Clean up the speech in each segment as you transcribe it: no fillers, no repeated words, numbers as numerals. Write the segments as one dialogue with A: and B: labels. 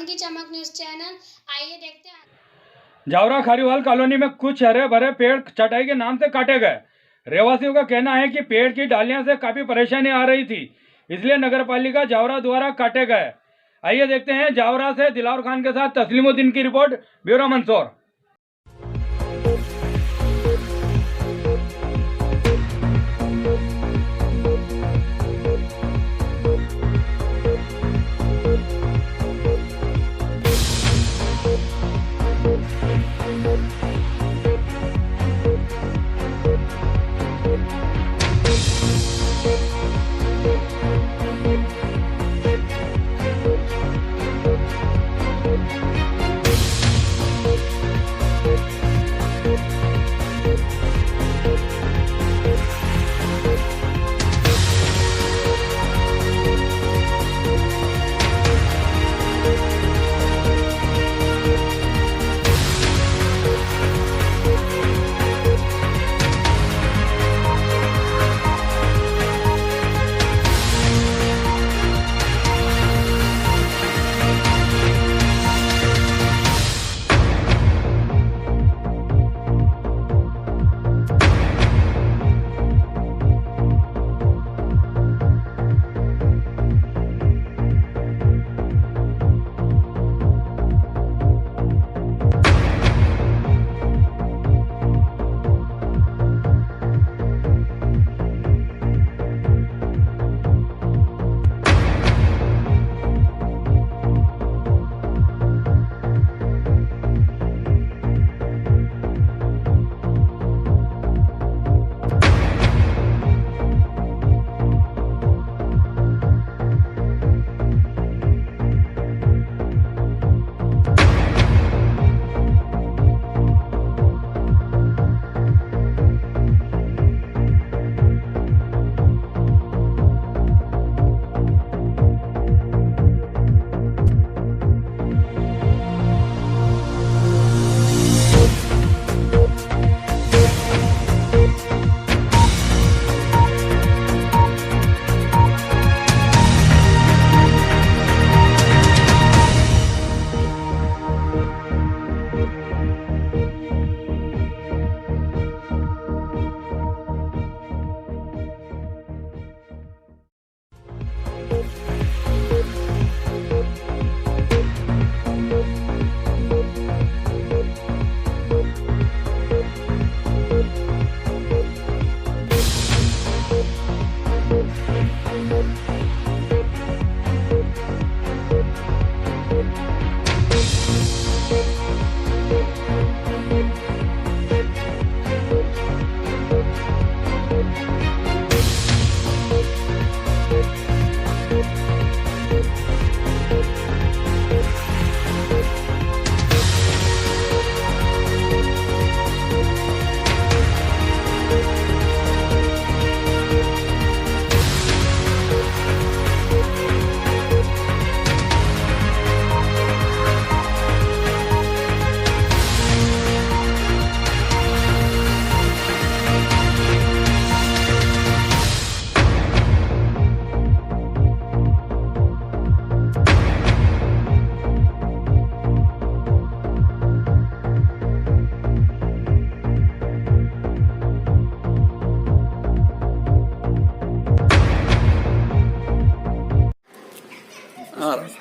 A: रण की चमक news channel, आइए देखते हैं।
B: जावरा खारीवाल कॉलोनी में कुछ हरे भरे पेड़ छटाई के नाम से काटे गए। रहवासियों का कहना है कि पेड़ की डालियां से काफी परेशानी आ रही थी, इसलिए नगरपालिका जावरा द्वारा काटे गए। आइए देखते हैं जावरा से दिलावर खान के साथ तस्लीमुद्दीन की report, bureau Mandsaur.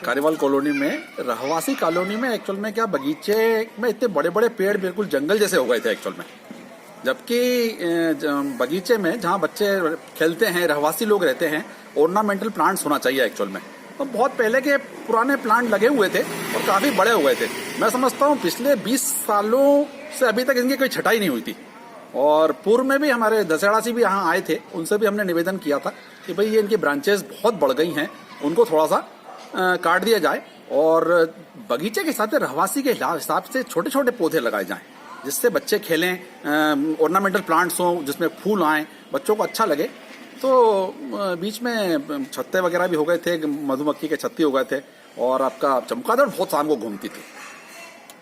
C: Khariwal colony में, रहवासी कॉलोनी में एक्चुअल में क्या बगीचे में इतने बड़े बड़े पेड़ बिल्कुल जंगल जैसे हो गए थे एक्चुअल में। जबकि बगीचे में जहाँ बच्चे खेलते हैं, रहवासी लोग रहते हैं, ऑर्नामेंटल प्लांट्स होना चाहिए एक्चुअल में। तो बहुत पहले के पुराने प्लांट लगे हुए थे और काफी बड़े हो गए थे। मैं समझता हूँ पिछले 20 सालों से अभी तक इनकी कोई छटाई नहीं हुई थी। और पूर्व में भी हमारे दशहरा से भी यहाँ आए थे, उनसे भी हमने निवेदन किया था कि भाई ये इनकी ब्रांचेस बहुत बढ़ गई हैं, उनको थोड़ा सा काट दिया जाए और बगीचे के साथ रहवासी के हिसाब से छोटे छोटे पौधे लगाए जाएं, जिससे बच्चे खेलें, ऑर्नामेंटल प्लांट्स हों जिसमें फूल आए, बच्चों को अच्छा लगे। तो बीच में छत्ते वगैरह भी हो गए थे, मधुमक्खी के छत्ते हो गए थे और आपका चमगादड़ बहुत शाम को घूमती थी।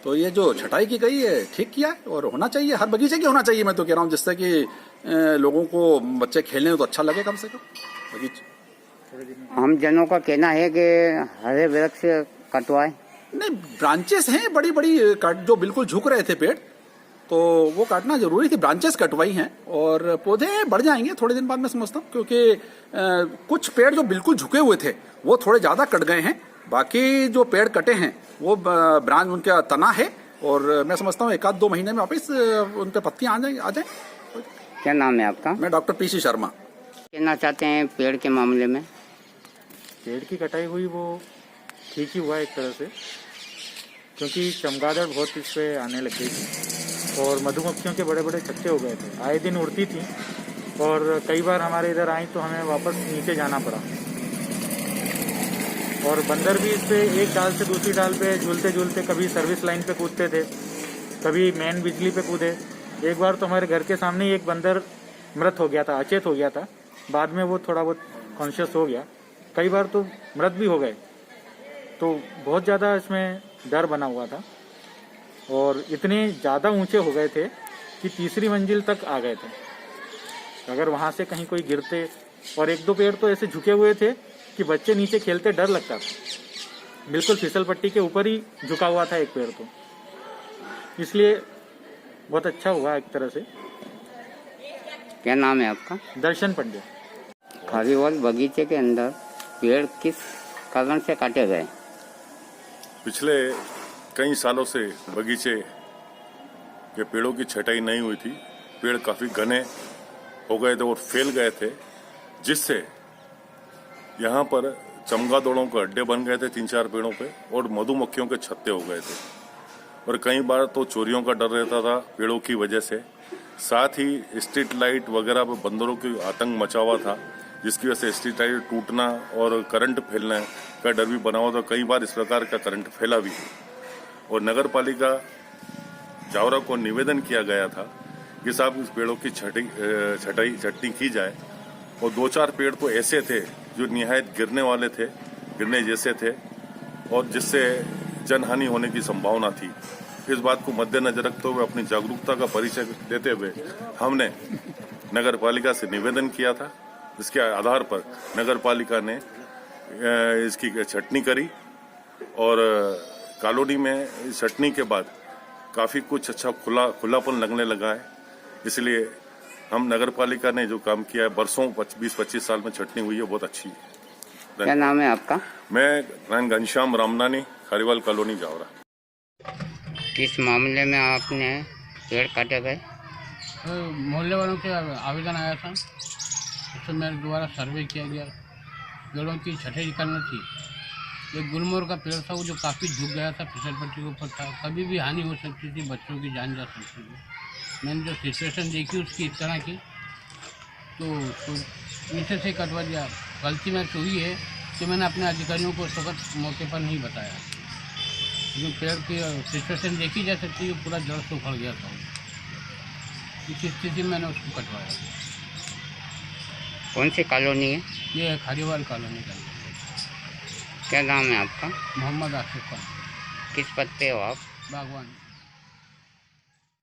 C: तो ये जो छटाई की गई है ठीक किया है और होना चाहिए, हर बगीचे की होना चाहिए। मैं तो कह रहा हूँ जिससे कि लोगों को, बच्चे खेलने तो अच्छा लगे कम से कम बगीचे।
D: हम जनों का कहना है कि हरे वृक्ष कटवाए
C: नहीं, ब्रांचेस हैं बड़ी बड़ी जो बिल्कुल झुक रहे थे पेड़, तो वो काटना जरूरी थी। ब्रांचेस कटवाई हैं और पौधे बढ़ जाएंगे थोड़े दिन बाद, मैं समझता हूँ, क्योंकि कुछ पेड़ जो बिल्कुल झुके हुए थे वो थोड़े ज्यादा कट गए हैं। बाकी जो पेड़ कटे हैं वो ब्रांच उनका तना है, और मैं समझता हूँ 1-2 महीने में वापस उन पे पत्तियां आ जाए।
D: क्या नाम है आपका?
C: मैं डॉक्टर पीसी शर्मा।
D: कहना चाहते हैं पेड़ के मामले में?
E: पेड़ की कटाई हुई वो ठीक ही हुआ एक तरह से, क्योंकि चमगादड़ बहुत इस पे आने लग गई थी और मधुमक्खियों के बड़े बड़े छत्ते हो गए थे, आए दिन उड़ती थी और कई बार हमारे इधर आई तो हमें वापस नीचे जाना पड़ा। और बंदर भी इस पे एक डाल से दूसरी डाल पे झूलते झूलते कभी सर्विस लाइन पे कूदते थे, कभी मेन बिजली पे कूदे। एक बार तो हमारे घर के सामने ही एक बंदर मृत हो गया था, अचेत हो गया था, बाद में वो थोड़ा बहुत कॉन्शियस हो गया। कई बार तो मृत भी हो गए। तो बहुत ज़्यादा इसमें डर बना हुआ था और इतने ज़्यादा ऊंचे हो गए थे कि तीसरी मंजिल तक आ गए थे। अगर वहाँ से कहीं कोई गिरते, और 1-2 पेड़ तो ऐसे झुके हुए थे कि बच्चे नीचे खेलते डर लगता था। बिल्कुल फिसल पट्टी के ऊपर ही झुका हुआ था एक पेड़, तो इसलिए बहुत अच्छा हुआ एक तरह से।
D: क्या नाम है आपका?
E: दर्शन पंड्या।
D: खारीवाल बगीचे के अंदर पेड़ किस कारण से काटे गए?
F: पिछले कई सालों से बगीचे के पेड़ों की छटाई नहीं हुई थी। पेड़ काफी घने हो गए थे और फैल गए थे, जिससे यहाँ पर चमगादड़ों के अड्डे बन गए थे 3-4 पेड़ों पे, और मधुमक्खियों के छत्ते हो गए थे। और कई बार तो चोरियों का डर रहता था पेड़ों की वजह से। साथ ही स्ट्रीट लाइट वगैरह पर बंदरों की आतंक मचा हुआ था, जिसकी वजह से स्ट्रीट लाइट टूटना और करंट फैलने का डर भी बना हुआ था। कई बार इस प्रकार का करंट फैला भी है। और नगर पालिका जावरा को निवेदन किया गया था कि साहब इस पेड़ों की छटनी की जाए। और 2-4 पेड़ तो ऐसे थे जो निहायत गिरने वाले थे, गिरने जैसे थे, और जिससे जनहानि होने की संभावना थी। इस बात को मद्देनजर रखते हुए अपनी जागरूकता का परिचय देते हुए हमने नगर पालिका से निवेदन किया था। इसके आधार पर नगर पालिका ने इसकी छटनी करी, और कॉलोनी में छटनी के बाद काफी कुछ अच्छा खुलापन लगने लगा है। इसलिए हम नगर पालिका ने जो काम किया है, बरसों 20-25 साल में छटनी हुई है, बहुत अच्छी है।
D: क्या नाम है आपका?
F: मैं घनश्याम रामनानी, खारीवाल कॉलोनी जावरा।
D: किस मामले में आपने पेड़ काटे गए?
G: मोहल्ले वालों के आवेदन आया था, उससे मेरे द्वारा सर्वे किया गया। पेड़ों की छटाई निकालना थी। एक गुलमोहर का पेड़ था, वो जो काफ़ी झुक गया था, फिसल पट्टी के ऊपर था, कभी भी हानि हो सकती थी, बच्चों की जान जा सकती थी। मैंने जो सिचुएशन देखी उसकी इस तरह की, तो नीचे से कटवा दिया। गलती मेरे से हुई है कि मैंने अपने अधिकारियों को उस वक्त मौके पर नहीं बताया, लेकिन पेड़ की सिचुएशन देखी जा सकती है, पूरा जड़ से उखड़ गया था। इस स्थिति में मैंने उसको कटवाया।
D: कौन सी कॉलोनी है?
G: ये है खारीवाल कॉलोनी का।
D: क्या नाम है आपका?
G: मोहम्मद आसिफ खान,
D: किस पद पे हो आप?
G: बागवान।